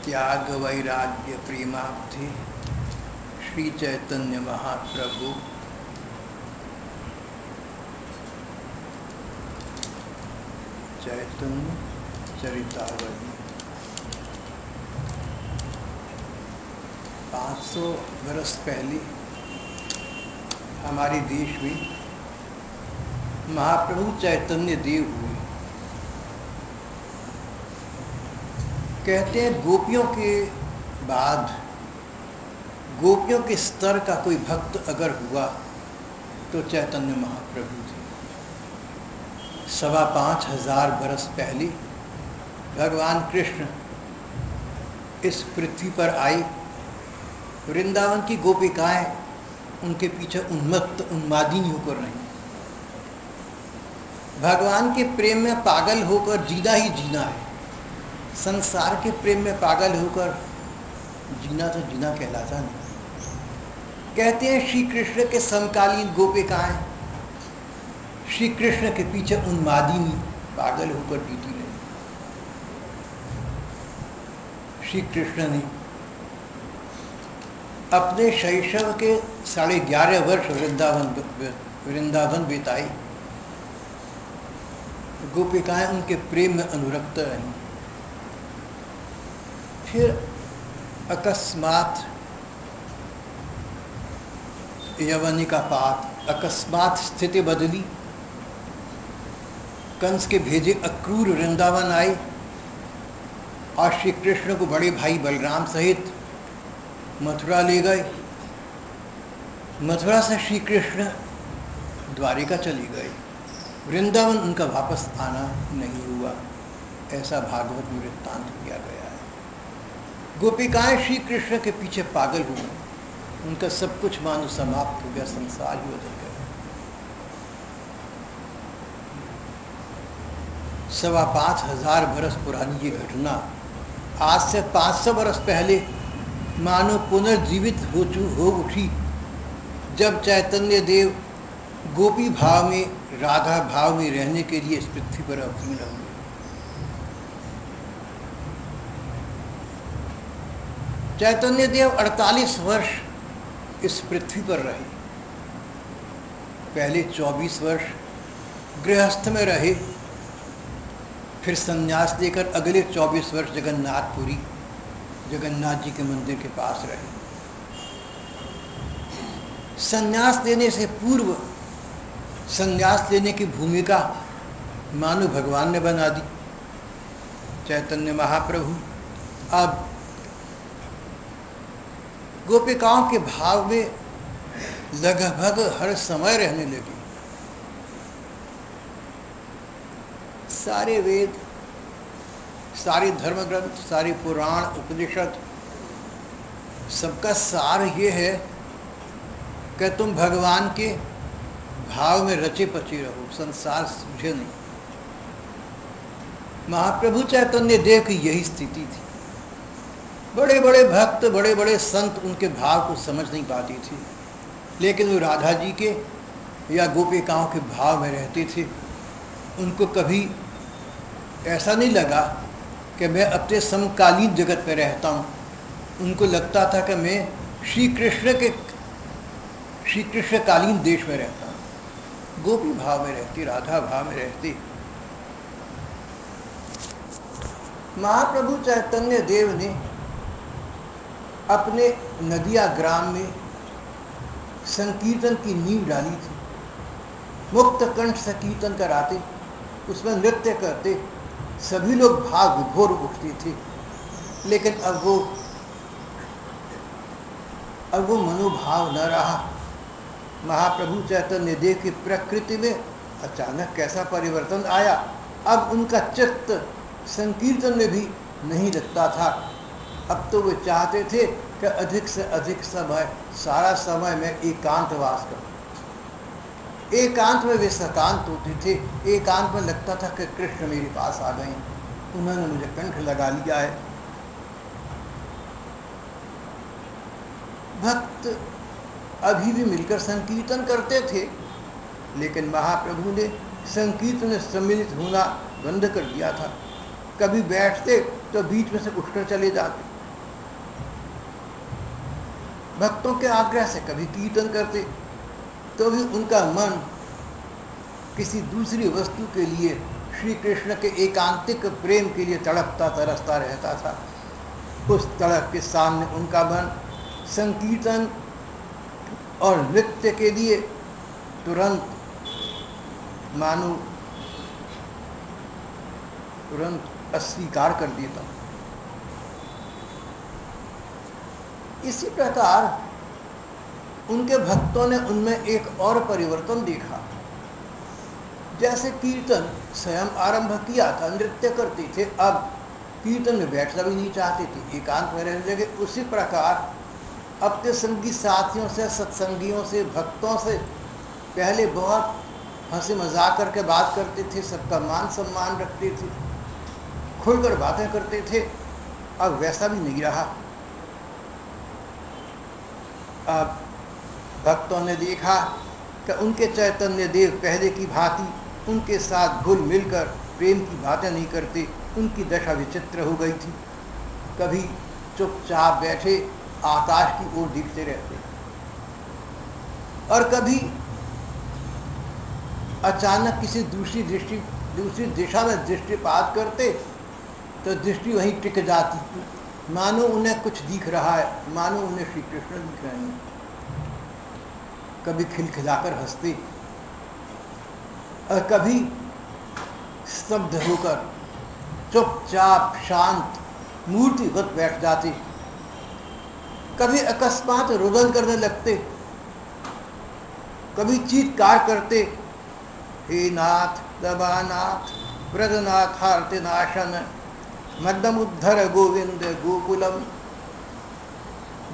त्याग वैराग्य प्रेमाब्धि श्री चैतन्य महाप्रभु चैतन्य चरितावली। 500 बरस पहले हमारे देश में महाप्रभु चैतन्य देव हुए। कहते हैं गोपियों के बाद गोपियों के स्तर का कोई भक्त अगर हुआ तो चैतन्य महाप्रभु थे। 5,500 बरस पहले भगवान कृष्ण इस पृथ्वी पर आए। वृंदावन की गोपिकाएं उनके पीछे उन्मत्त उन्मादिनी होकर रहीं। भगवान के प्रेम में पागल होकर जीना ही जीना है। संसार के प्रेम में पागल होकर जीना तो जीना कहलाता नहीं। कहते हैं श्री कृष्ण के समकालीन गोपिकाएं श्री कृष्ण के पीछे उन्मादिनी पागल होकर जीती रही। श्री कृष्ण ने अपने शैशव के 11.5 वर्ष वृंदावन बिताए। गोपिकाएं उनके प्रेम में अनुरक्त रहीं। फिर अकस्मात यवनिका पात, अकस्मात स्थिति बदली। कंस के भेजे अक्रूर वृंदावन आए और श्री कृष्ण को बड़े भाई बलराम सहित मथुरा ले गए। मथुरा से श्री कृष्ण द्वारिका चले गए। वृंदावन उनका वापस आना नहीं हुआ। ऐसा भागवत में वृत्तांत किया गया है। गोपिकाएं श्री कृष्ण के पीछे पागल हुई। उनका सब कुछ मानो समाप्त हो गया, संसार ही बदल गया। 5,500 बरस पुरानी ये घटना आज से 500 बरस पहले मानो पुनर्जीवित हो उठी, जब चैतन्य देव गोपी भाव में, राधा भाव में रहने के लिए इस पृथ्वी पर अवतीर्ण हुए। चैतन्य देव 48 वर्ष इस पृथ्वी पर रहे। पहले 24 वर्ष गृहस्थ में रहे, फिर संन्यास लेकर अगले 24 वर्ष जगन्नाथपुरी जगन्नाथ जी के मंदिर के पास रहे। संन्यास लेने से पूर्व संन्यास लेने की भूमिका मानो भगवान ने बना दी। चैतन्य महाप्रभु अब गोपिकाओं के भाव में लगभग हर समय रहने लगे। सारे वेद, सारे धर्म ग्रंथ, सारे पुराण उपनिषद, सबका सार ये है कि तुम भगवान के भाव में रचे पचे रहो, संसार सूझे नहीं। महाप्रभु चैतन्य देव की यही स्थिति थी। बड़े बड़े भक्त, बड़े बड़े संत उनके भाव को समझ नहीं पाते थे, लेकिन वो राधा जी के या गोपिकाओं के भाव में रहते थे। उनको कभी ऐसा नहीं लगा कि मैं अपने समकालीन जगत में रहता हूँ। उनको लगता था कि मैं श्री कृष्णकालीन देश में रहता हूँ। गोपी भाव में रहती, राधा भाव में रहती। महाप्रभु चैतन्य देव ने अपने नदिया ग्राम में संकीर्तन की नींव डाली थी। मुक्त कंठ से कीर्तन कराते, उसमें नृत्य करते, सभी लोग भाव विभोर उठते थे। लेकिन अब वो मनोभाव न रहा। महाप्रभु चैतन्य देव की प्रकृति में अचानक कैसा परिवर्तन आया। अब उनका चित्त संकीर्तन में भी नहीं लगता था। अब तो वे चाहते थे कि अधिक से अधिक समय, सारा समय में एकांतवास करूं। एकांत में वे सकांत होते थे। एकांत में लगता था कि कृष्ण मेरे पास आ गए, उन्होंने मुझे कंठ लगा लिया है। भक्त अभी भी मिलकर संकीर्तन करते थे, लेकिन महाप्रभु ने संकीर्तन में सम्मिलित होना बंद कर दिया था। कभी बैठते तो बीच में से उठकर चले जाते, भक्तों के आग्रह से कभी कीर्तन करते, तो भी उनका मन किसी दूसरी वस्तु के लिए, श्री कृष्ण के एकांतिक प्रेम के लिए तड़पता तरसता रहता था। उस तड़प के सामने उनका मन संकीर्तन और नृत्य के लिए तुरंत अस्वीकार कर देता। इसी प्रकार उनके भक्तों ने उनमें एक और परिवर्तन देखा। जैसे कीर्तन स्वयं आरंभ किया था, नृत्य करते थे, अब कीर्तन में बैठना भी नहीं चाहते थे, एकांत में रहने लगे। उसी प्रकार अपने संगी साथियों से, सत्संगियों से, भक्तों से पहले बहुत हंसी मजाक करके बात करते थे, सबका मान सम्मान रखते थे, खुलकर बातें करते थे। अब वैसा भी नहीं रहा। अब भक्तों ने देखा कि उनके चैतन्य देव पहले की भांति उनके साथ घुल मिलकर प्रेम की बातें नहीं करते। उनकी दशा विचित्र हो गई थी। कभी चुपचाप बैठे आकाश की ओर देखते रहते, और कभी अचानक किसी दूसरी दिशा में दृष्टिपात करते तो दृष्टि वहीं टिक जाती, मानो उन्हें कुछ दिख रहा है, मानो उन्हें श्री कृष्ण दिख रहे हैं। कभी खिलखिलाकर हंसते और कभी स्तब्ध होकर चुपचाप शांत मूर्तिवत बैठ जाते। कभी अकस्मात रुदन करने लगते, कभी चीत्कार करते, हे नाथ दबानाथ व्रजनाथ हार्तिनाशन मद्दमुद्धर गोविंद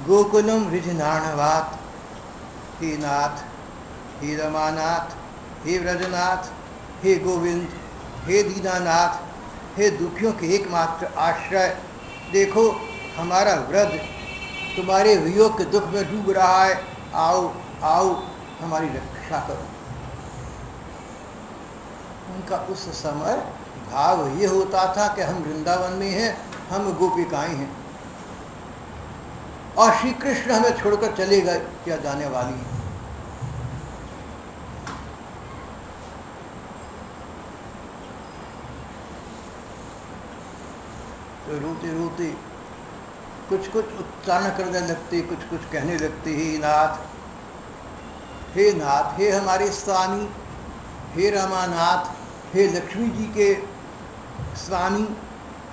गोकुलम रिजनाणवात। हे नाथ, हे रमानाथ, हे व्रजनाथ, हे गोविंद, हे दीनानाथ, हे दुखियों के एकमात्र आश्रय, देखो हमारा व्रज तुम्हारे वियोग के दुख में डूब रहा है, आओ आओ हमारी रक्षा करो। उनका उस समय भाव ये होता था कि हम वृंदावन में हैं, हम गोपिकाएं हैं, और श्री कृष्ण हमें छोड़कर चले गए, क्या जाने वाली है। तो रोते रोते कुछ कुछ उच्चारण करने लगते, कुछ कुछ कहने लगते, हे नाथ, हे नाथ, हे हमारे स्वामी, हे रमानाथ, हे लक्ष्मी जी के स्वामी,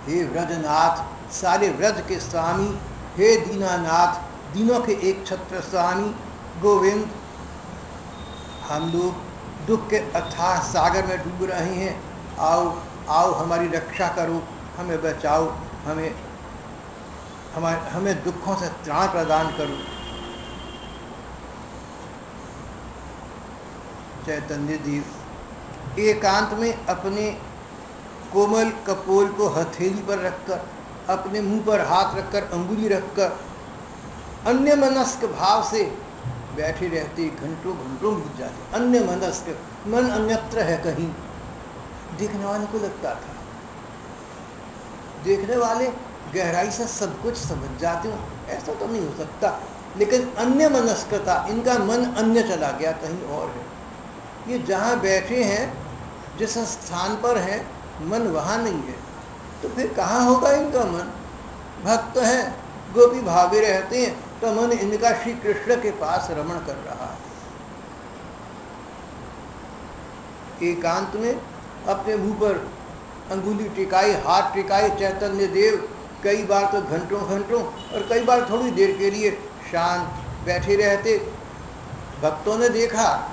हे व्रजनाथ, सारे व्रज के स्वामी, हे दीनानाथ, दीनों के एक छत्र स्वामी, गोविंद, हम लोग दुख के अथाह सागर में डूब रहे हैं, आओ आओ हमारी रक्षा करो, हमें बचाओ, हमें दुखों से त्राण प्रदान करो। चैतन्य देव एकांत में अपने कोमल कपोल को हथेली पर रखकर, अपने मुंह पर हाथ रखकर, अंगुली रखकर अन्य मनस्क भाव से बैठे रहते, घंटों घंटों बीत जाते। अन्य मनस्क, मन अन्यत्र है कहीं। देखने वाले को लगता था, देखने वाले गहराई से सब कुछ समझ जाते हो, ऐसा तो नहीं हो सकता, लेकिन अन्य मनस्कता, इनका मन अन्य चला गया, कहीं और है। ये जहाँ बैठे हैं, जिस स्थान पर हैं, मन वहाँ नहीं है, तो फिर कहाँ होगा इनका मन? भक्त हैं, गोपी भावे रहते हैं, तो मन इनका श्री कृष्ण के पास रमण कर रहा है। एकांत में अपने मुंह पर अंगुली टिकाई, हाथ टिकाए चैतन्य देव कई बार तो घंटों घंटों और कई बार थोड़ी देर के लिए शांत बैठे रहते। भक्तों ने देखा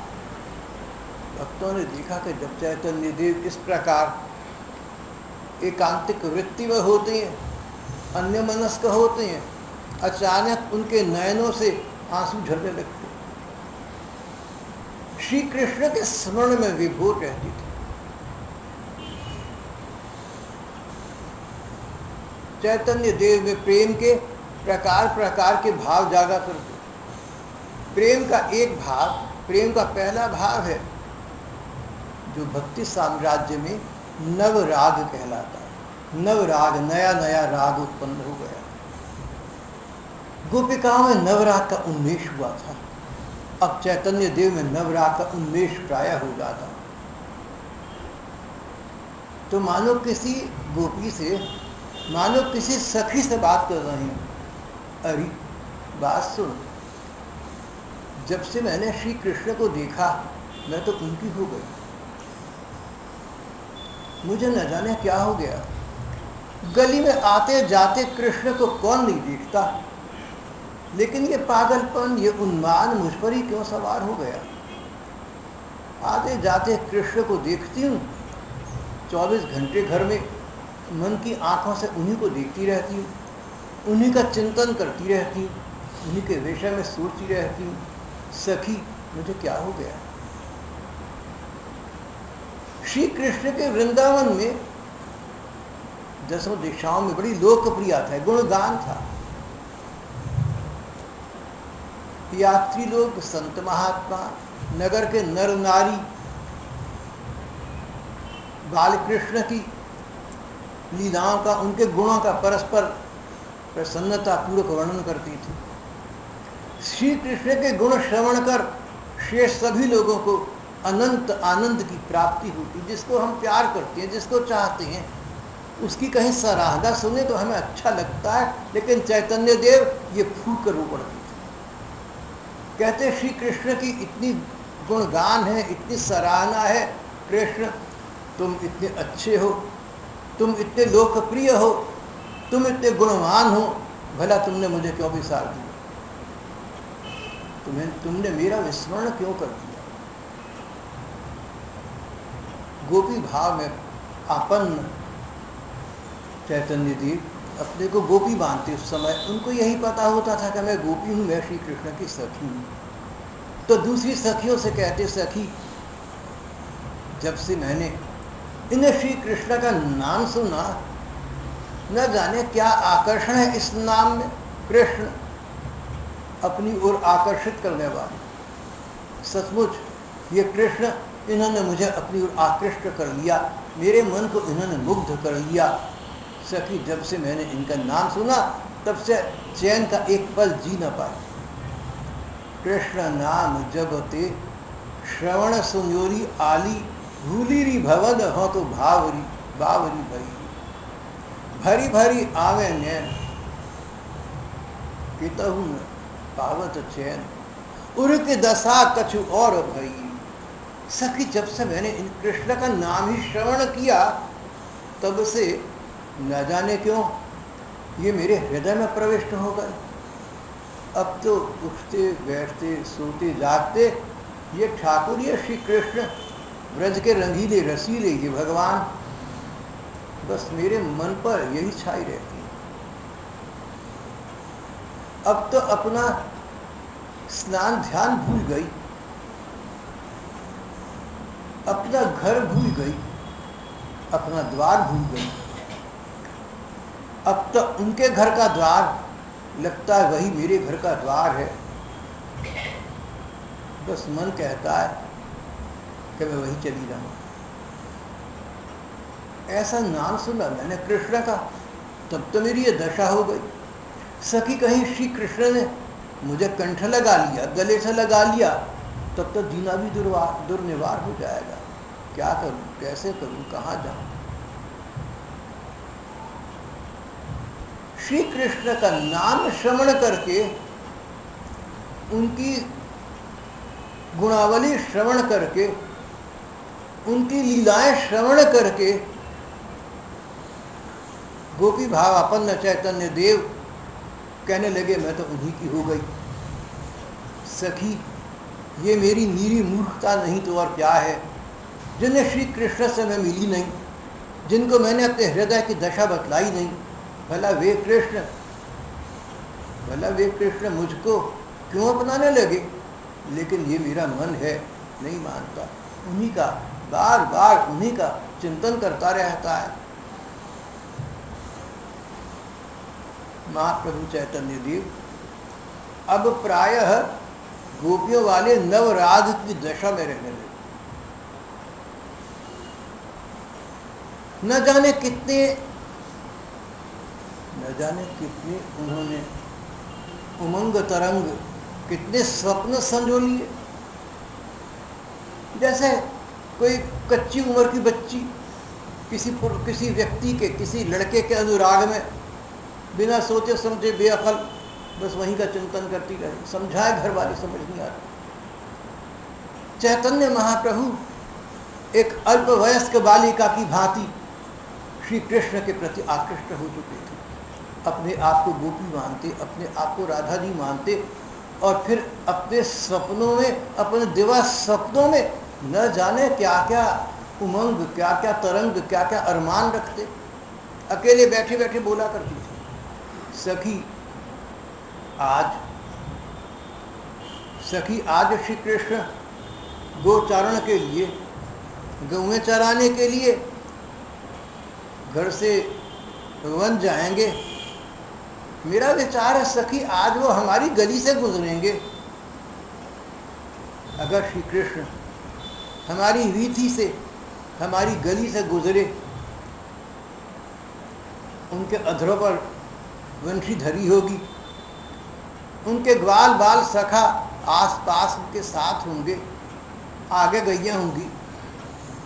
कि जब चैतन्य देव इस प्रकार एकांतिक वृत्ति में होते हैं, अन्य मनस्क होते हैं, अचानक उनके नयनों से आंसू झरने लगते, श्री कृष्ण के स्मरण में विभोर रहती थी। चैतन्य देव में प्रेम के प्रकार प्रकार के भाव जागा करते। प्रेम का एक भाव, प्रेम का पहला भाव है जो भक्ति साम्राज्य में नवराग कहलाता है। नवराग, नया नया राग उत्पन्न हो गया। गोपिकाओं में नवराग का उन्मेष हुआ था। अब चैतन्य देव में नवराग का उन्मेष प्राय हो जाता। तो मानो किसी गोपी से, मानो किसी सखी से बात कर रहे हैं। अरे बात सुन, जब से मैंने श्री कृष्ण को देखा मैं तो उनकी हो गई। मुझे न जाने क्या हो गया। गली में आते जाते कृष्ण को कौन नहीं देखता, लेकिन ये पागलपन, ये उन्माद मुझ पर ही क्यों सवार हो गया। आते जाते कृष्ण को देखती हूँ, 24 घंटे घर में मन की आंखों से उन्हीं को देखती रहती हूँ, उन्हीं का चिंतन करती रहती हूँ, उन्हीं के विषय में सोचती रहती हूँ। सखी मुझे क्या हो गया। श्री कृष्ण के वृंदावन में 10 दिशाओं में बड़ी लोकप्रिय था, गुणगान था। यात्री लोग, संत महात्मा, नगर के नर नारी बाल कृष्ण की लीलाओं का, उनके गुणों का परस्पर प्रसन्नता पूर्वक वर्णन करती थी। श्री कृष्ण के गुण श्रवण कर शेष सभी लोगों को अनंत आनंद की प्राप्ति होती। जिसको हम प्यार करते हैं, जिसको चाहते हैं, उसकी कहीं सराहना सुने तो हमें अच्छा लगता है, लेकिन चैतन्य देव ये फूट कर ऊपर थे। कहते श्री कृष्ण की इतनी गुणगान है, इतनी सराहना है। कृष्ण तुम इतने अच्छे हो, तुम इतने लोकप्रिय हो, तुम इतने गुणवान हो, भला तुमने मुझे क्यों विसार दिया, तुमने मेरा विस्मरण क्यों कर दिया। गोपी भाव में आपन्न चैतन्य देव अपने को गोपी मानते। उस समय उनको यही पता होता था कि मैं गोपी हूँ, मैं श्री कृष्ण की सखी हूँ। तो दूसरी सखियों से कहते, सखी जब से मैंने इन श्री कृष्ण का नाम सुना, न जाने क्या आकर्षण है इस नाम में। कृष्ण अपनी ओर आकर्षित करने वाले, सचमुच ये कृष्ण, इन्होंने मुझे अपनी ओर आकृष्ट कर लिया, मेरे मन को इन्होंने मुग्ध कर लिया। सखी जब से मैंने इनका नाम सुना तब से चैन का एक पल जी न पाई। कृष्ण नाम जबते श्रवण सुन्योरी आली, भूली री भवन हो तो भावरी बावरी भई, भरी भरी आवे नैन पितहु न पावत चैन, उर्क दशा कछु और भई। सखी जब से मैंने इन कृष्ण का नाम ही श्रवण किया तब से न जाने क्यों ये मेरे हृदय में प्रविष्ट हो गए। अब तो उठते बैठते सोते जागते ये ठाकुर, ये श्री कृष्ण, ब्रज के रंगीले रसीले ये भगवान, बस मेरे मन पर यही छाई रहती है। अब तो अपना स्नान ध्यान भूल गई, अपना घर भूल गई, अपना द्वार भूल गई। अब तो उनके घर का द्वार लगता है वही मेरे घर का द्वार है। बस मन कहता है कि मैं वही चली रहूं। ऐसा नाम सुना मैंने कृष्ण का, तब तो मेरी ये दशा हो गई। सखी कहीं श्री कृष्ण ने मुझे कंठ लगा लिया, गले से लगा लिया, तब तो जीना भी दुर्निवार हो जाएगा। क्या करूं, कैसे करूं, कहाँ जाऊं। श्री कृष्ण का नाम श्रवण करके, उनकी गुणावली श्रवण करके, उनकी लीलाएं श्रवण करके गोपी भावापन्न चैतन्य देव कहने लगे मैं तो उन्हीं की हो गई। सखी ये मेरी नीरी मूर्खता नहीं तो और क्या है, जिन्हें श्री कृष्ण से मैं मिली नहीं, जिनको मैंने अपने हृदय की दशा बतलाई नहीं। भला वे कृष्ण मुझको क्यों अपनाने लगे, लेकिन ये मेरा मन है नहीं मानता, उन्हीं का बार बार उन्हीं का चिंतन करता रहता है। महाप्रभु चैतन्य देव अब प्रायः गोपियों वाले नवराग की दशा में रहने लगे। न जाने कितने उन्होंने उमंग तरंग, कितने स्वप्न संजो लिए। जैसे कोई कच्ची उम्र की बच्ची किसी व्यक्ति के, किसी लड़के के अनुराग में बिना सोचे समझे बेअकल बस वहीं का चिंतन करती रही, समझाए घर वाले समझ नहीं आती। चैतन्य महाप्रभु एक अल्प वयस्क बालिका की भांति श्री कृष्ण के प्रति आकृष्ट हो चुके थे। अपने आप को गोपी मानते, अपने आप को राधा जी मानते, और फिर अपने सपनों में, अपने दिवा सपनों में न जाने क्या क्या उमंग, क्या क्या तरंग, क्या क्या अरमान रखते। अकेले बैठे बैठे बोला करती थी, सखी आज श्री कृष्ण गोचारण के लिए, गौएं चराने के लिए घर से वन जाएंगे। मेरा विचार है सखी आज वो हमारी गली से गुजरेंगे। अगर श्री कृष्ण हमारी वीथी से, हमारी गली से गुजरे, उनके अधरों पर वंशी धरी होगी, उनके ग्वाल बाल सखा आस पास उनके साथ होंगे, आगे गैया होंगी,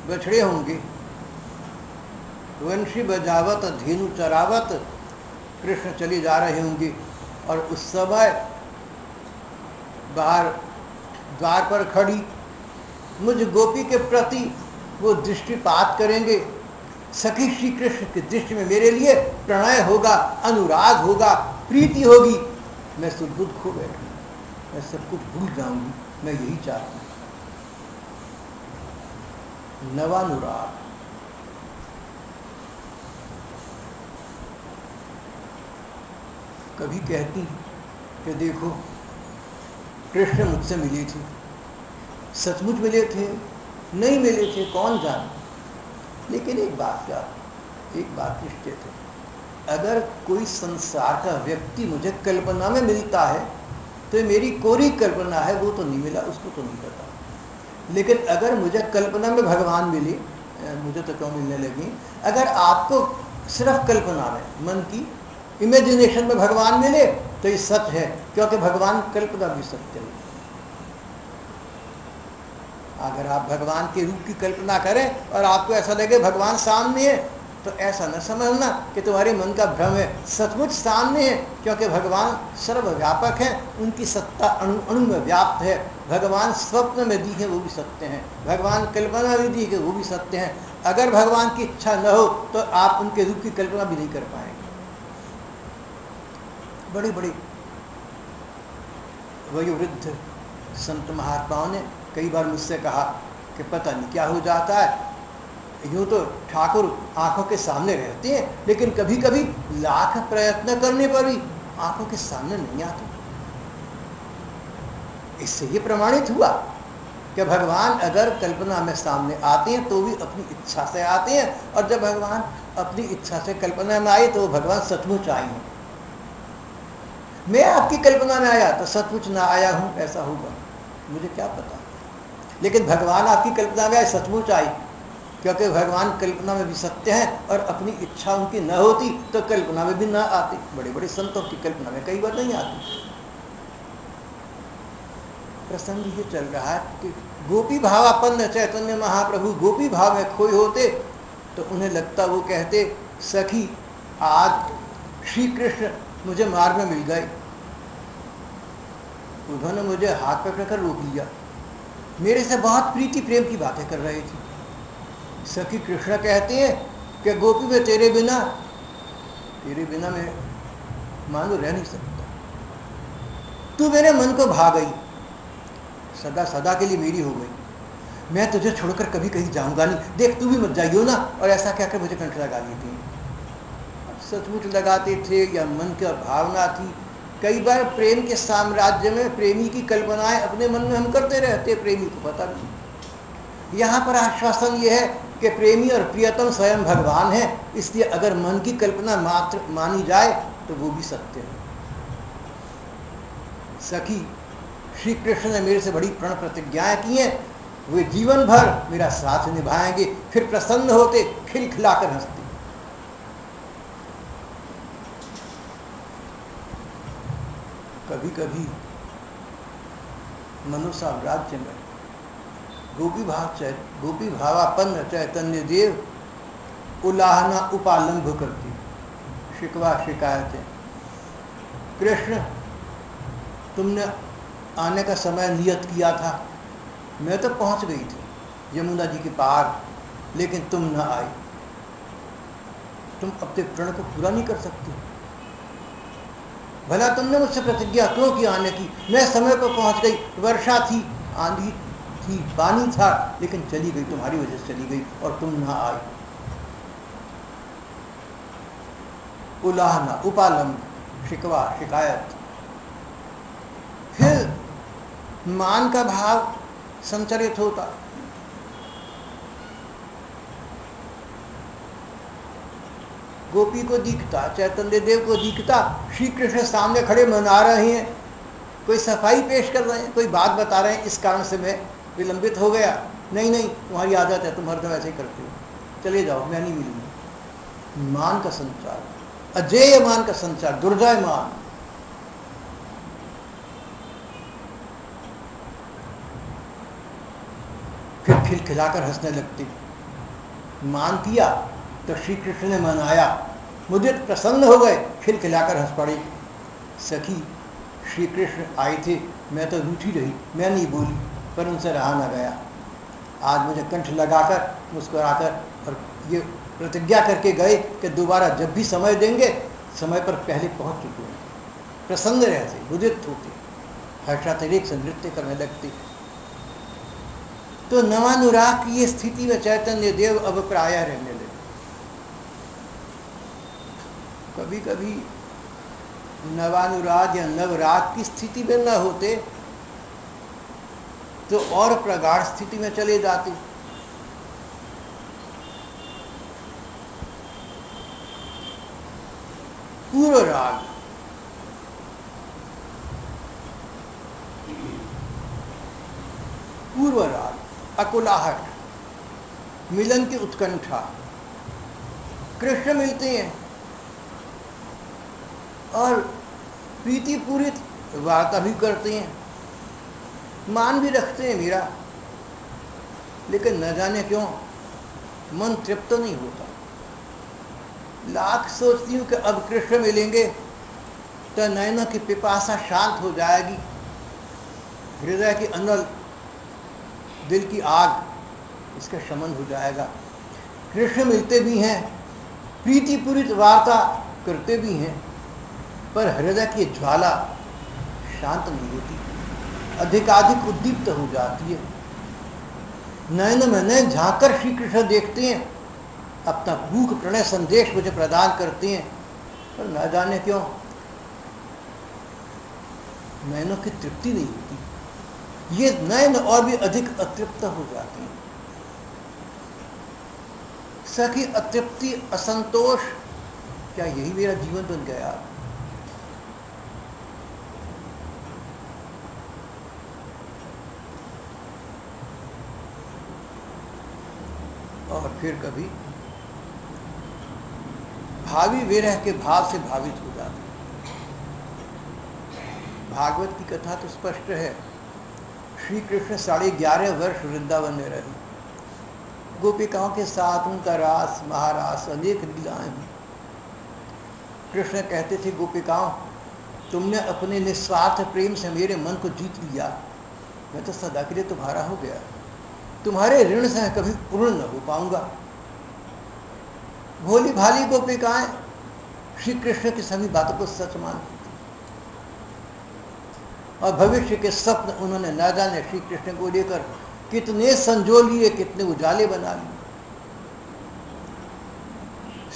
बछड़े होंगे, वंशी बजावत धेनु चरावत कृष्ण चले जा रहे होंगे। और उस समय बाहर द्वार पर खड़ी मुझ गोपी के प्रति वो दृष्टिपात करेंगे। सखी श्री कृष्ण की दृष्टि में मेरे लिए प्रणय होगा, अनुराग होगा, प्रीति होगी। मैं सुदबुद्ध खो बैठूंगी, मैं सब कुछ भूल जाऊंगी। मैं यही चाहती हूँ, नवानुराग। कभी कहती कि देखो कृष्ण मुझसे मिले थे, सचमुच मिले थे, नहीं मिले थे कौन जाने, लेकिन एक बात निश्चित है, अगर कोई संसार का व्यक्ति मुझे कल्पना में मिलता है तो मेरी कोरी कल्पना है, वो तो नहीं मिला, उसको तो नहीं पता। लेकिन अगर मुझे कल्पना में भगवान मिले, मुझे तो क्यों मिलने लगी, अगर आपको सिर्फ कल्पना में, मन की इमेजिनेशन में भगवान मिले तो ये सच है, क्योंकि भगवान कल्पना भी सत्य है। अगर आप भगवान के रूप की कल्पना करें और आपको ऐसा लगे भगवान सामने है, तो ऐसा न समझना कि तुम्हारे मन का भ्रम है, सचमुच सामने है, क्योंकि भगवान सर्वव्यापक है, उनकी सत्ता अणु अणु में व्याप्त है। भगवान स्वप्न में दिखे वो भी सत्य हैं, भगवान कल्पना में दिखे वो भी सत्य हैं। अगर भगवान की इच्छा न हो तो आप उनके रूप की कल्पना भी नहीं कर पाएंगे। बड़े बड़े वयोवृद्ध संत महात्माओं ने कई बार मुझसे कहा कि पता नहीं क्या हो जाता है, यूँ तो ठाकुर आंखों के सामने रहते हैं, लेकिन कभी कभी लाख प्रयत्न करने पर भी आंखों के सामने नहीं आते। इससे ये प्रमाणित हुआ कि भगवान अगर कल्पना में सामने आते हैं तो भी अपनी इच्छा से आते हैं, और जब भगवान अपनी इच्छा से कल्पना में आए तो भगवान सचमुच आए हैं। मैं आपकी कल्पना में आया तो सचमुच ना आया हूं, ऐसा होगा, मुझे क्या पता। लेकिन भगवान आपकी कल्पना में आए, सचमुच आई, क्योंकि भगवान कल्पना में भी सत्य है, और अपनी इच्छा उनकी न होती तो कल्पना में भी ना आती। बड़े बड़े संतों की कल्पना में कई बार नहीं आती। प्रसंग ये चल रहा है कि गोपी भावापन्न चैतन्य महाप्रभु गोपी भाव में खोए होते तो उन्हें लगता, वो कहते सखी आज श्री कृष्ण मुझे मार्ग में मिल गए, उन्होंने मुझे हाथ पकड़कर रोक लिया, मेरे से बहुत प्रीति प्रेम की बातें कर रहे थे। सखी कृष्ण कहते हैं कि गोपी में तेरे बिना मैं मानो रह नहीं सकता, तू मेरे मन को भा गई, सदा सदा के लिए मेरी हो गई, मैं तुझे छोड़कर कभी कहीं जाऊंगा नहीं, देख तू भी मत जाइयो ना। और ऐसा कहकर मुझे कंठ लगा ली थी। सचमुच लगाते थे या मन की भावना थी। कई बार प्रेम के साम्राज्य में प्रेमी की कल्पनाएं अपने मन में हम करते रहते, प्रेमी को पता नहीं। यहाँ पर आश्वासन यह है कि प्रेमी और प्रियतम स्वयं भगवान है, इसलिए अगर मन की कल्पना मात्र मानी जाए तो वो भी सत्य है। सखी श्री कृष्ण ने मेरे से बड़ी प्रण प्रतिज्ञाएं की हैं, वे जीवन भर मेरा साथ निभाएंगे। फिर प्रसन्न होते, खिलखिलाकर हंसते। कभी कभी मनु साम्राज्य में गोपी भावापन्न चैतन्य देव उलाहना उपालंभ करती, शिकवा शिकायतें। कृष्ण, तुमने आने का समय नियत किया था, मैं तो पहुंच गई थी यमुना जी के पार, लेकिन तुम न आई। तुम अपने प्रण को पूरा नहीं कर सकती। भला तुमने मुझसे प्रतिज्ञा क्यों की आने की? मैं समय पर पहुंच गई, वर्षा थी, आंधी थी, पानी था, लेकिन चली गई, तुम्हारी वजह से चली गई और तुम ना आई। उलाहना उपालंब, शिकवा शिकायत। फिर मान का भाव संचरित होता। गोपी को दिखता, चैतन्य देव को दिखता, श्री कृष्ण सामने खड़े मना रहे हैं, कोई सफाई पेश कर रहे हैं, कोई बात बता रहे हैं, इस कारण से मैं विलंबित हो गया। नहीं नहीं, तुम्हारी आदत है, तुम हरदम ऐसे ही करते हो, चले जाओ, मैं नहीं मिलूंगी। मान का संचार, अजेय मान का संचार, दुर्जय मान। फिर खिलखिलाकर हंसने लगती। मान किया तो श्री कृष्ण ने मनाया, मुझे प्रसन्न हो गए, खिलखिलाकर हंस पड़ी। सखी, श्री कृष्ण आए थे, मैं तो रूठी रही, मैं नहीं बोली, पर उनसे रहा न गया। आज मुझे कंठ लगाकर मुस्कुराकर और ये प्रतिज्ञा करके गए कि दोबारा जब भी समय देंगे, समय पर पहले पहुंच चुके हैं। प्रसन्न रहते, मुदित होते, हर्षातिरेक से नृत्य करने लगते। तो नवानुराग की ये स्थिति में चैतन्य देव अब प्रायः रहने लगे। कभी कभी नवानुराग या नवराग की स्थिति में न होते तो और प्रगाढ़ स्थिति में चले जाते। पूर्व राग, पूर्व राग, अकुलाहट, मिलन की उत्कंठा। कृष्ण मिलते हैं और प्रीतिपूरित वार्ता भी करते हैं, मान भी रखते हैं मीरा, लेकिन न जाने क्यों मन तृप्त नहीं होता। लाख सोचती हूँ कि अब कृष्ण मिलेंगे तो नयनों की पिपासा शांत हो जाएगी, हृदय की अनल, दिल की आग, इसका शमन हो जाएगा। कृष्ण मिलते भी हैं, प्रीतिपूरित वार्ता करते भी हैं, पर हृदय की ज्वाला शांत नहीं होती, अधिकाधिक उद्दीप्त हो जाती है। नयन में नयन झांककर श्री कृष्ण देखते हैं, अपना भूख प्रणय संदेश मुझे प्रदान करते हैं, पर न जाने क्यों नयनों की तृप्ति नहीं होती। ये नयन और भी अधिक अतृप्त हो जाते हैं। सखी, अतृप्ति, असंतोष, क्या यही मेरा जीवन बन गया? और फिर कभी भावी विरह के भाव से भावित हो जाते। भागवत की कथा तो स्पष्ट है। श्री कृष्ण 11.5 वर्ष वृंदावन में रहे, गोपिकाओं के साथ उनका रास महारास अनेक लीलाएं हुई। कृष्ण कहते थे, गोपिकाओं, तुमने अपने निस्वार्थ प्रेम से मेरे मन को जीत लिया, मैं तो सदा के लिए तुम्हारा हो गया, तुम्हारे ऋण से कभी पूर्ण न हो पाऊंगा। भोली भाली गोपिकाएं श्री कृष्ण की सभी बातों को सच मानती और भविष्य के स्वप्न उन्होंने न जाने श्री कृष्ण को लेकर कितने संजो लिए, कितने उजाले बना लिए।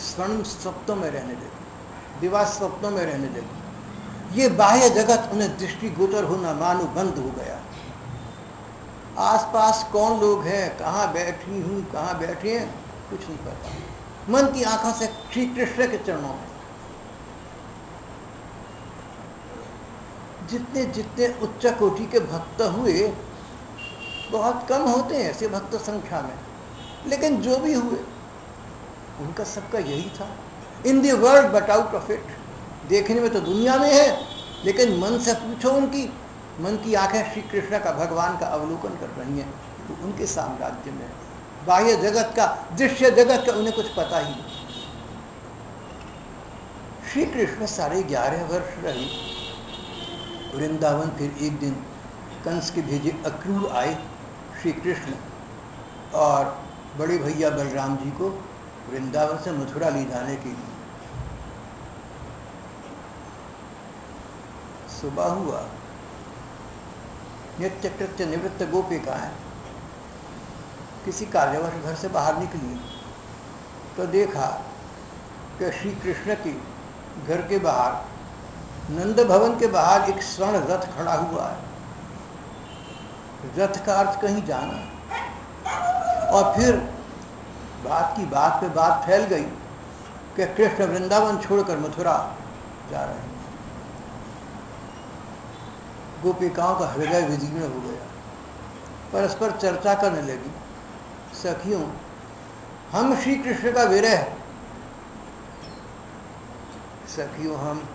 स्वर्ण स्वप्नों में रहने लगे, दिवा स्वप्नों में रहने लगे। ये बाह्य जगत उन्हें दृष्टिगोचर होना मानो बंद हो गया। आसपास कौन लोग हैं, कहाँ बैठी हूँ, कहाँ बैठे हैं, कुछ नहीं पता। मन की आंखों से श्री कृष्ण के चरणों में। जितने जितने उच्च कोटि के भक्त हुए, बहुत कम होते हैं ऐसे भक्त संख्या में, लेकिन जो भी हुए उनका सबका यही था, in the world but out of it. देखने में तो दुनिया में है, लेकिन मन से पूछो उनकी, मन की आंखें श्री कृष्ण का, भगवान का अवलोकन कर रही हैं, तो उनके साम्राज्य में बाह्य जगत का, दृश्य जगत का उन्हें कुछ पता ही नहीं। श्री कृष्ण 11.5 वर्ष रहे वृंदावन। फिर एक दिन कंस के भेजे अक्रूर आए श्री कृष्ण और बड़े भैया बलराम जी को वृंदावन से मथुरा ले जाने के लिए। सुबह हुआ, नित्य कृत्य निवृत्त गोपिकाएं किसी कार्यवश घर से बाहर निकली तो देखा कि श्री कृष्ण के घर के बाहर, नंद भवन के बाहर एक स्वर्ण रथ खड़ा हुआ है। रथ का अर्थ कहीं जाना। और फिर बात की बात पे बात फैल गई कि कृष्ण वृंदावन छोड़कर मथुरा जा रहे हैं। गोपिकाओं का हृदय विदीर्ण हो गया, परस्पर चर्चा करने लगी, सखियों हम श्री कृष्ण का विरह, सखियों हम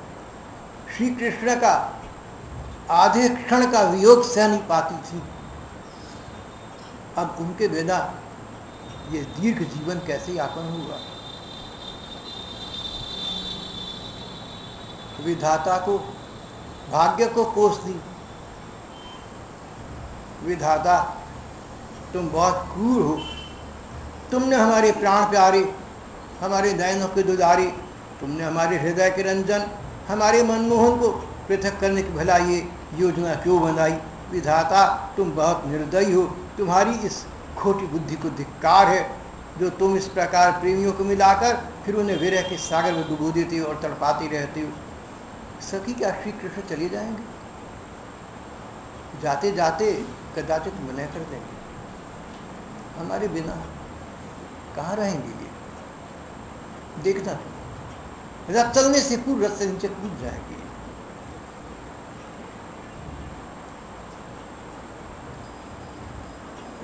श्री कृष्ण का आधे क्षण का वियोग सह नहीं पाती थी, अब उनके बिना ये दीर्घ जीवन कैसे यापन होगा। विधाता को, भाग्य को कोस दी, विधाता तुम बहुत क्रूर हो, तुमने हमारे प्राण प्यारे, हमारे नयनों के दुलारे, तुमने हमारे हृदय के रंजन, हमारे मनमोहन को पृथक करने की भला ये योजना क्यों बनाई। विधाता तुम बहुत निर्दयी हो, तुम्हारी इस खोटी बुद्धि को धिक्कार है, जो तुम इस प्रकार प्रेमियों को मिलाकर फिर उन्हें विरह के सागर में डुबो देते हो और तड़पाते रहते हो। सखी क्या श्री कृष्ण चले जाएंगे? जाते जाते कदाचित मना कर देंगे, हमारे बिना कहाँ रहेंगे ये। देखना तुम, रथ चलने से पूर्व रथ से नीचे कूद जाएंगे।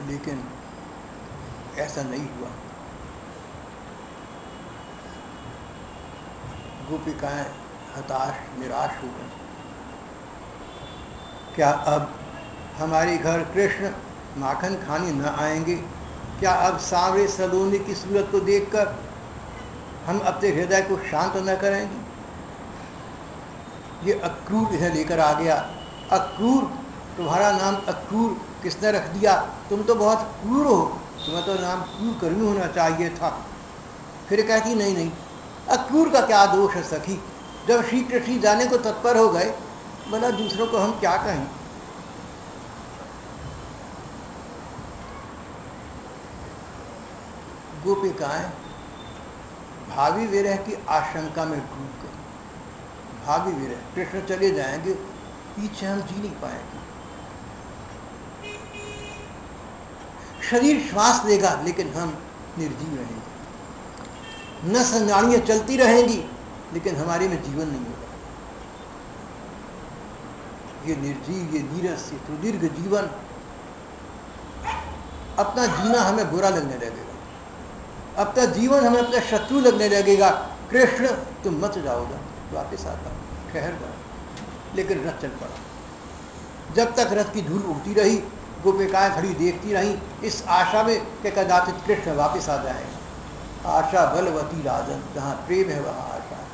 लेकिन ऐसा नहीं हुआ। गोपिकाएं हताश निराश हो गई। क्या अब हमारे घर कृष्ण माखन खाने न आएंगे? क्या अब सांवरे सलोनी की सूरत को देखकर हम अपने हृदय को शांत न करेंगे? ये अक्रूर इन्हें लेकर आ गया। अक्रूर, तुम्हारा नाम अक्रूर किसने रख दिया? तुम तो बहुत क्रूर हो, तुम्हें तो नाम क्रूर कर्मी होना चाहिए था। फिर कहती नहीं नहीं, अक्रूर का क्या दोष है सखी, जब श्री कृष्ण जाने को तत्पर हो गए, भला दूसरों को हम क्या कहें। गोपिकाएं भावी विरह की आशंका में डूब गई। भावी विरह, कृष्ण चले जाएंगे, पीछे हम जी नहीं पाएंगे। शरीर श्वास देगा लेकिन हम निर्जीव रहेंगे। नस नाड़ियां चलती रहेंगी लेकिन हमारे में जीवन नहीं होगा। ये निर्जीव, ये नीरस, ये सुदीर्घ जीवन, अपना जीना हमें बुरा लगने लगेगा, अपना जीवन हमें अपना शत्रु लगने लगेगा। कृष्ण तुम मत जाओगा, वापस आता, ठहर जाओ। लेकिन रथ चल पड़ा। जब तक रथ की धूल उड़ती रही, गोपिकाएं खड़ी देखती रहीं, इस आशा में कि कदाचित कृष्ण वापस आ जाएगा। आशा बलवती राजन, जहाँ प्रेम है वहाँ आशा है,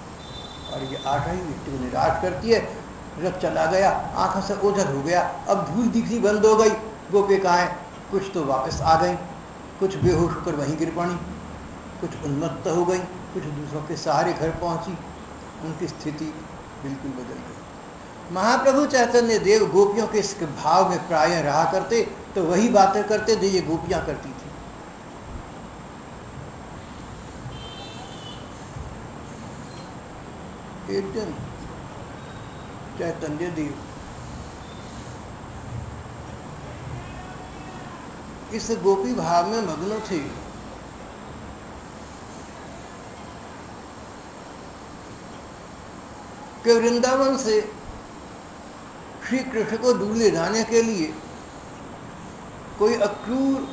और ये आशा ही व्यक्ति को निराश करती है। रथ चला गया, आंखों से ओझल हो गया, अब धूल दिखनी बंद हो गई। गोपिकाएं कुछ तो वापस आ गई, कुछ बेहोश होकर वहीं गिर पड़ी, कुछ उन्मत्त हो गई, कुछ दूसरों के सहारे घर पहुंची। उनकी स्थिति बिल्कुल बदल गई। महाप्रभु चैतन्य देव गोपियों के इस भाव में प्राय रहा करते, तो वही बातें करते जो ये गोपियां करती थी। एक दिन चैतन्य देव इस गोपी भाव में मग्न थे कि वृंदावन से श्री कृष्ण को दूर ले जाने के लिए कोई अक्रूर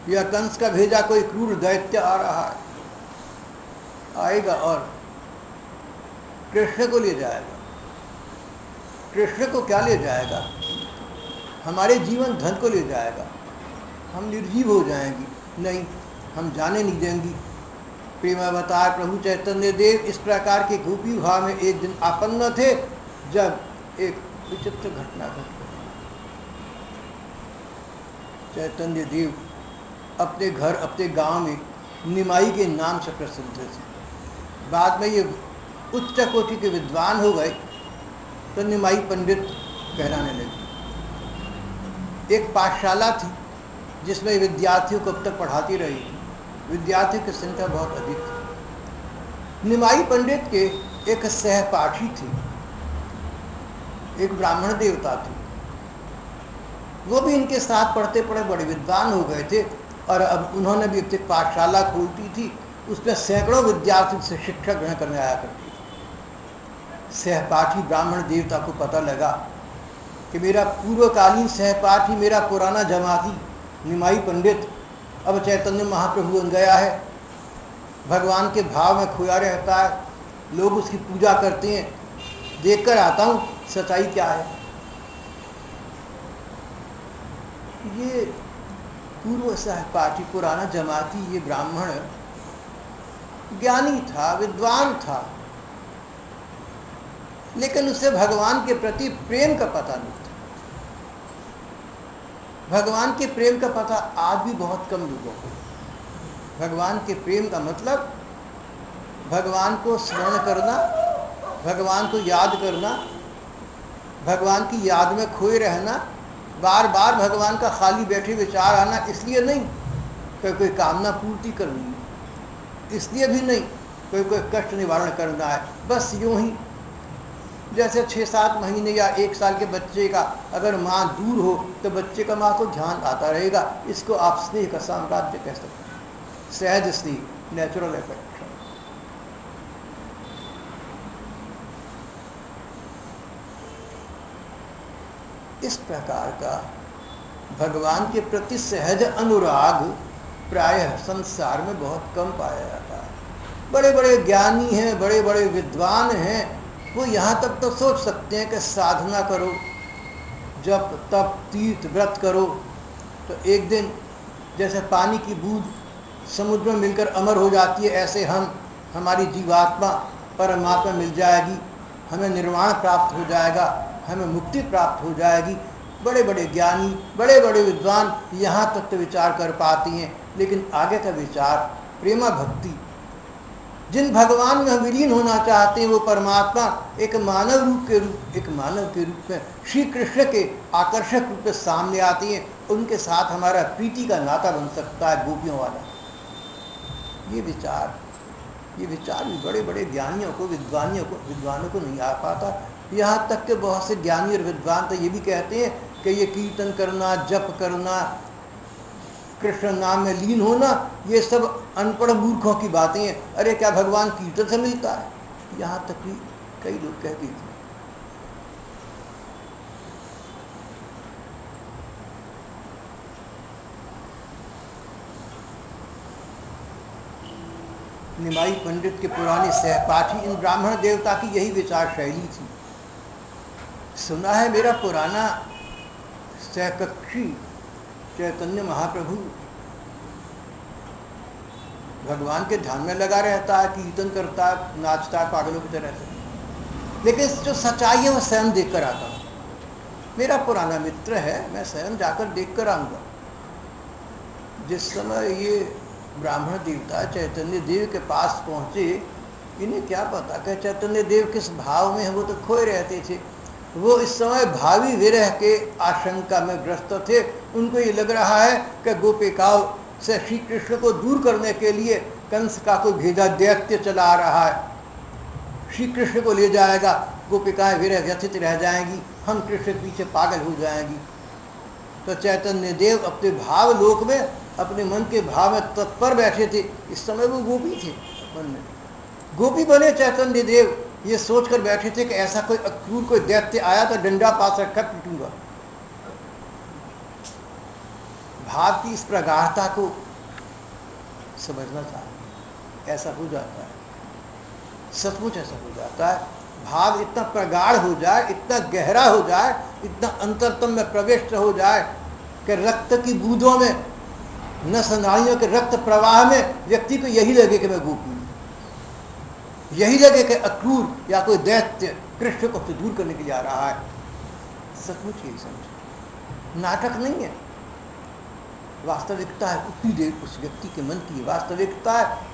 या कंस का भेजा कोई क्रूर दैत्य आ रहा है, आएगा और कृष्ण को ले जाएगा। कृष्ण को क्या ले जाएगा? हमारे जीवन धन को ले जाएगा, हम निर्जीव हो जाएंगी। नहीं, हम जाने नहीं देंगी। प्रेमावतार प्रभु चैतन्य देव इस प्रकार के गोपी भाव में एक दिन आपन्न थे, जब एक विचित्र घटना घट गई। चैतन्य देव अपने घर, अपने गांव में निमाई के नाम से प्रसिद्ध थे। बाद में ये उच्च कोटि के विद्वान हो गए तो निमाई पंडित कहलाने लगे। एक पाठशाला थी जिसमें विद्यार्थियों को अब तक पढ़ाती रही थी। विद्यार्थियों की संख्या बहुत अधिक थी। निमाई पंडित के एक सहपाठी थे, एक ब्राह्मण देवता थे। वो भी इनके साथ पढ़ते पढ़े बड़े विद्वान हो गए थे और अब उन्होंने भी एक पाठशाला खोलती थी। उसमें सैकड़ों विद्यार्थी से शिक्षा ग्रहण करने आया करते थे। सहपाठी ब्राह्मण देवता को पता लगा कि मेरा पूर्वकालीन सहपाठी, मेरा पुराना जमाती निमाई पंडित अब चैतन्य महाप्रभु बन गया है, भगवान के भाव में खोया रहता है, लोग उसकी पूजा करते हैं, देखकर आता हूँ सच्चाई क्या है। ये पूर्व सहपाठी, पुराना जमाती, ये ब्राह्मण ज्ञानी था, विद्वान था, लेकिन उसे भगवान के प्रति प्रेम का पता नहीं था। भगवान के प्रेम का पता आज भी बहुत कम लोगों को। भगवान के प्रेम का मतलब भगवान को स्मरण करना, भगवान को याद करना, भगवान की याद में खोए रहना, बार बार भगवान का खाली बैठे विचार आना, इसलिए नहीं कि कोई कामना पूर्ति करनी है, इसलिए भी नहीं कोई कष्ट निवारण करना है। बस यूं ही जैसे 6-7 महीने या 1 साल के बच्चे का अगर माँ दूर हो तो बच्चे का माँ को ध्यान आता रहेगा। इसको आप स्नेह का साम्राज्य कह सकते हैं, सहज स्नेह, नेचुरल अफेक्शन। इस प्रकार का भगवान के प्रति सहज अनुराग प्रायः संसार में बहुत कम पाया जाता है। बड़े बड़े ज्ञानी हैं, बड़े बड़े विद्वान हैं, वो यहाँ तक तो सोच सकते हैं कि साधना करो, जप तप तीर्थ व्रत करो तो एक दिन जैसे पानी की बूंद समुद्र में मिलकर अमर हो जाती है, ऐसे हमारी जीवात्मा परमात्मा मिल जाएगी, हमें निर्वाण प्राप्त हो जाएगा, हमें मुक्ति प्राप्त हो जाएगी। बड़े बड़े ज्ञानी, बड़े बड़े विद्वान यहाँ तक तो विचार कर पाती हैं, लेकिन आगे का विचार प्रेमा भक्ति, जिन भगवान में विलीन होना चाहते हैं वो परमात्मा एक मानव के रूप में श्री कृष्ण के आकर्षक रूप में सामने आती हैं। उनके साथ हमारा प्रीति का नाता बन सकता है, गोपियों वाला। ये विचार भी बड़े बड़े ज्ञानियों को, विद्वानों को नहीं आ पाता। यहाँ तक कि बहुत से ज्ञानी और विद्वान तो ये भी कहते हैं कि ये कीर्तन करना, जप करना, कृष्ण नाम में लीन होना, ये सब अनपढ़ मूर्खों की बातें हैं। अरे क्या भगवान कीर्तन से मिलता है? यहाँ तक भी कई लोग कहते थे। निमाई पंडित के पुराने सहपाठी इन ब्राह्मण देवता की यही विचार शैली थी। सुना है मेरा पुराना सहकक्षी चैतन्य महाप्रभु भगवान के ध्यान में लगा रहता है, कीर्तन करता है, नाचता है पागलों की तरह से, लेकिन जो सच्चाई है वो स्वयं देख कर आता हूँ। मेरा पुराना मित्र है, मैं स्वयं जाकर देख कर आऊँगा। जिस समय ये ब्राह्मण देवता चैतन्य देव के पास पहुँचे, इन्हें क्या पता कि चैतन्य देव किस भाव में है, वो तो खोए रहते थे। वो इस समय भावी विरह के आशंका में ग्रस्त थे। उनको ये लग रहा है कि गोपिकाओं से श्री कृष्ण को दूर करने के लिए कंस का कोई भेजा दैत्य चला आ रहा है, श्री कृष्ण को ले जाएगा, गोपिकाएं विरह व्यथित रह जाएंगी, हम कृष्ण के पीछे पागल हो जाएंगी। तो चैतन्य देव अपने भाव लोक में, अपने मन के भाव में तत्पर बैठे थे। इस समय वो गोपी थे, मन में गोपी बने चैतन्य देव ये सोचकर बैठे थे कि ऐसा कोई अक्रूर, कोई दैत्य आया तो डंडा पास रखा पीटूंगा। भाव की इस प्रगाढ़ता को समझना चाहिए। ऐसा हो जाता है, सचमुच ऐसा हो जाता है। भाव इतना प्रगाढ़ हो जाए, इतना गहरा हो जाए, इतना अंतरतम में प्रविष्ट हो जाए कि रक्त की बूंदों में, नस नाड़ियों के रक्त प्रवाह में व्यक्ति को यही लगे कि मैं गोपी हूं, यही लगे कि अक्रूर या कोई दैत्य कृष्ण को तो दूर करने के लिए आ रहा है। सचमुच यही समझे, नाटक नहीं है, वास्तविकता है। उतनी देर उस व्यक्ति के मन की वास्तविकता है।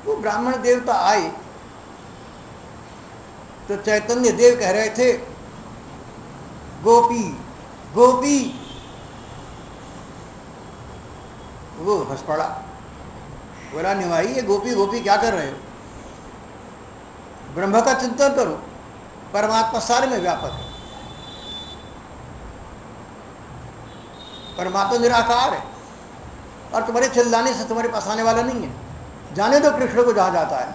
वो ब्राह्मण देवता आए तो चैतन्य देव कह रहे थे गोपी गोपी, वो हंस पड़ा, बोला निवाई ये गोपी गोपी क्या कर रहे हो, ब्रह्म का चिंतन करो, परमात्मा सारे में व्यापक है, परमात्मा निराकार है और तुम्हारे चिल्लाने से तुम्हारे पास आने वाला नहीं है। जाने दो कृष्ण को जहां जाता है,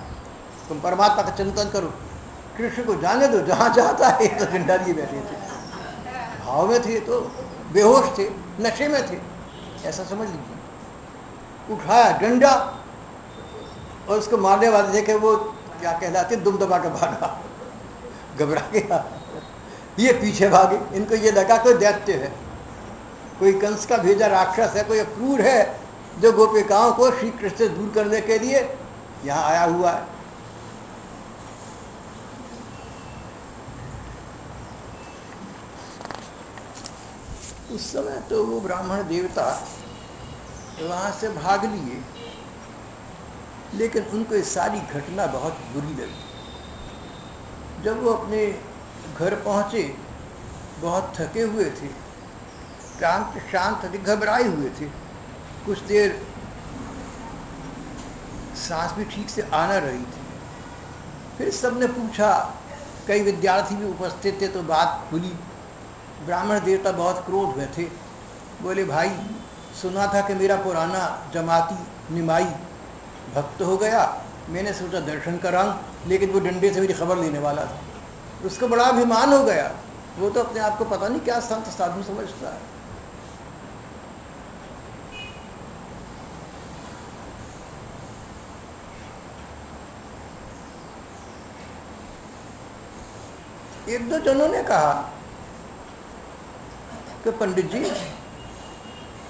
तुम परमात्मा का चिंतन करो, कृष्ण को जाने दो जहां जाता है। तो डंडा लिए बैठे थे, भाव में थे, तो बेहोश थे, नशे में थे, ऐसा समझ लीजिए। उठाया डंडा और उसको मारने वाले थे कि वो क्या कहलाते, दुम दबा के भागा, घबरा गया, ये पीछे भागे। इनको ये लगा कोई दैत्य है, कोई कंस का भेजा राक्षस है, कोई अक्रूर है जो गोपिकाओं को श्री कृष्ण से दूर करने के लिए यहां आया हुआ है। उस समय तो वो ब्राह्मण देवता वहां से भाग लिए, लेकिन उनको ये सारी घटना बहुत बुरी लगी। जब वो अपने घर पहुंचे, बहुत थके हुए थे, शांत थे, घबराए हुए थे, कुछ देर सांस भी ठीक से आ न रही थी। फिर सबने पूछा, कई विद्यार्थी भी उपस्थित थे, तो बात खुली। ब्राह्मण देवता बहुत क्रोध में थे, बोले भाई सुना था कि मेरा पुराना जमाती निमाई भक्त हो गया, मैंने सोचा दर्शन कराऊं, लेकिन वो डंडे से मेरी खबर लेने वाला था, उसको बड़ा अभिमान हो गया, वो तो अपने आप को पता नहीं क्या संत साधु समझता है। एक दो जनों ने कहा कि पंडित जी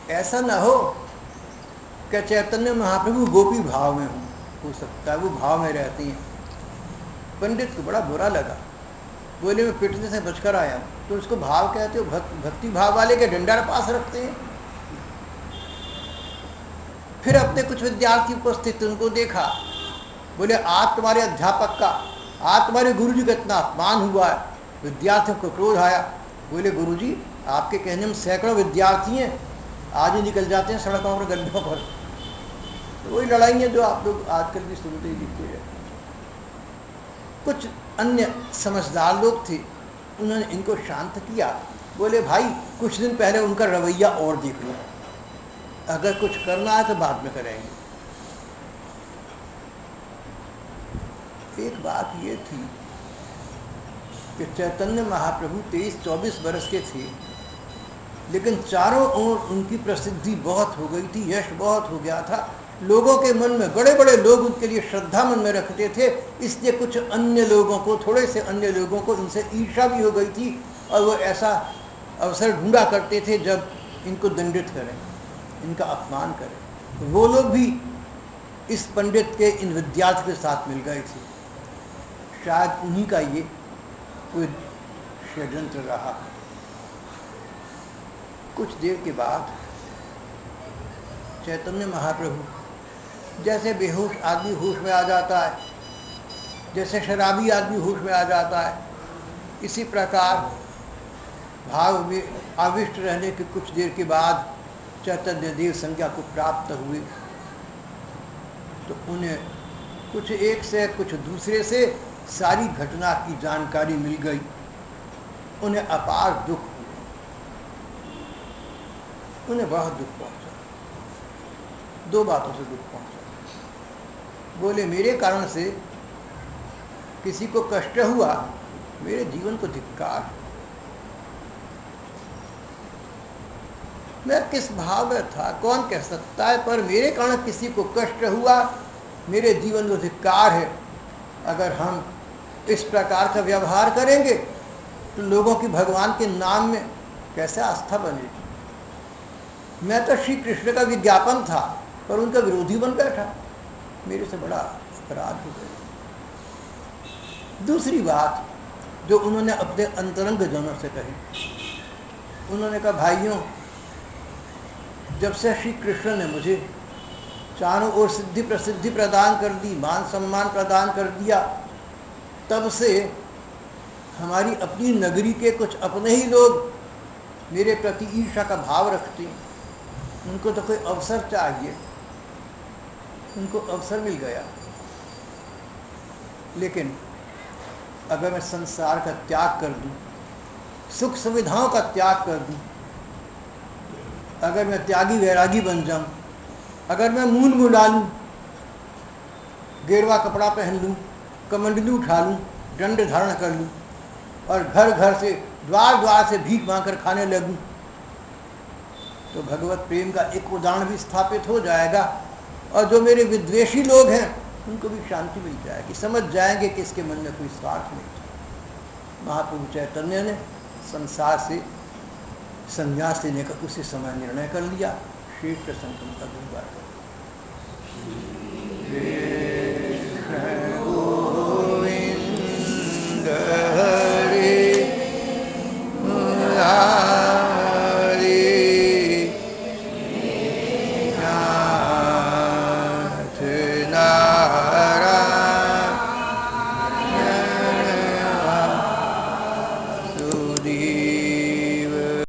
ऐसा ना हो कि चैतन्य महाप्रभु गोपी भाव में हो सकता है वो भाव में रहती हैं। पंडित को बड़ा बुरा लगा, बोले मैं पिटने से बचकर आया, तो उसको भाव कहते हो? भक्ति भाव वाले के डंडा पास रखते हैं। फिर अपने कुछ विद्यार्थी उपस्थित, उनको देखा, बोले आज तुम्हारे अध्यापक का, आज तुम्हारे गुरुजी का इतना अपमान हुआ है। विद्यार्थियों को क्रोध आया, बोले गुरुजी आपके कहने में सैकड़ों विद्यार्थी हैं, आज ही निकल जाते हैं सड़कों पर, गड्ढों पर। तो वही लड़ाई है जो आप लोग आजकल भी सुनते ही दिखते हैं। कुछ अन्य समझदार लोग थे, उन्होंने इनको शांत किया, बोले भाई कुछ दिन पहले उनका रवैया और देख लो, अगर कुछ करना है तो बाद में करेंगे। एक बात ये थी कि चैतन्य महाप्रभु 23-24 वर्ष के थे, लेकिन चारों ओर उनकी प्रसिद्धि बहुत हो गई थी, यश बहुत हो गया था, लोगों के मन में, बड़े बड़े लोग उनके लिए श्रद्धा मन में रखते थे। इसलिए कुछ अन्य लोगों को, थोड़े से अन्य लोगों को इनसे ईर्ष्या भी हो गई थी, और वो ऐसा अवसर ढूंढा करते थे जब इनको दंडित करें, इनका अपमान करें। वो लोग भी इस पंडित के, इन विद्यार्थी के साथ मिल गए थे। शायद उन्हीं का ये कोई षड्यंत्र रहा। कुछ देर के बाद चैतन्य महाप्रभु, जैसे बेहोश आदमी होश में आ जाता है, जैसे शराबी आदमी होश में आ जाता है, इसी प्रकार भाव में आविष्ट रहने के कुछ देर के बाद चैतन्य देव संज्ञा को प्राप्त हुए। तो उन्हें कुछ एक से कुछ दूसरे से सारी घटना की जानकारी मिल गई। उन्हें अपार दुख हुआ, उन्हें बहुत दुख पहुंचा। दो बातों से दुख पहुंचा। बोले मेरे कारण से किसी को कष्ट हुआ, मेरे जीवन को धिक्कार। मैं किस भाव में था कौन कह सकता है, पर मेरे कारण किसी को कष्ट हुआ, मेरे जीवन को धिक्कार है। अगर हम इस प्रकार का व्यवहार करेंगे तो लोगों की भगवान के नाम में कैसे आस्था बनेगी। मैं तो श्री कृष्ण का विज्ञापन था पर उनका विरोधी बन बैठा, मेरे से बड़ा अपराध हो गया। दूसरी बात जो उन्होंने अपने अंतरंग जनों से कही, उन्होंने कहा भाइयों, जब से श्री कृष्ण ने मुझे चारों ओर सिद्धि प्रसिद्धि प्रदान कर दी, मान सम्मान प्रदान कर दिया, तब से हमारी अपनी नगरी के कुछ अपने ही लोग मेरे प्रति ईर्ष्या का भाव रखते हैं। उनको तो कोई अवसर चाहिए, उनको अवसर मिल गया। लेकिन अगर मैं संसार का त्याग कर दूं, सुख सुविधाओं का त्याग कर दूं, अगर मैं त्यागी वैरागी बन जाऊं, अगर मैं मूल मुड़ा लूं, गेरुआ कपड़ा पहन लूं, कमंडलू उठा लूं, दंड धारण कर लूं और घर घर से द्वार द्वार से भीख मांगकर खाने लगूं, तो भगवत प्रेम का एक उदाहरण भी स्थापित हो जाएगा और जो मेरे विद्वेषी लोग हैं उनको भी शांति मिल जाएगी, समझ जाएंगे कि इसके मन में कोई स्वार्थ नहीं था। महाप्रभु चैतन्य ने संसार से संन्यास लेने का उसी समय निर्णय कर लिया। श्रेष्ठ संतों का धन्यवाद।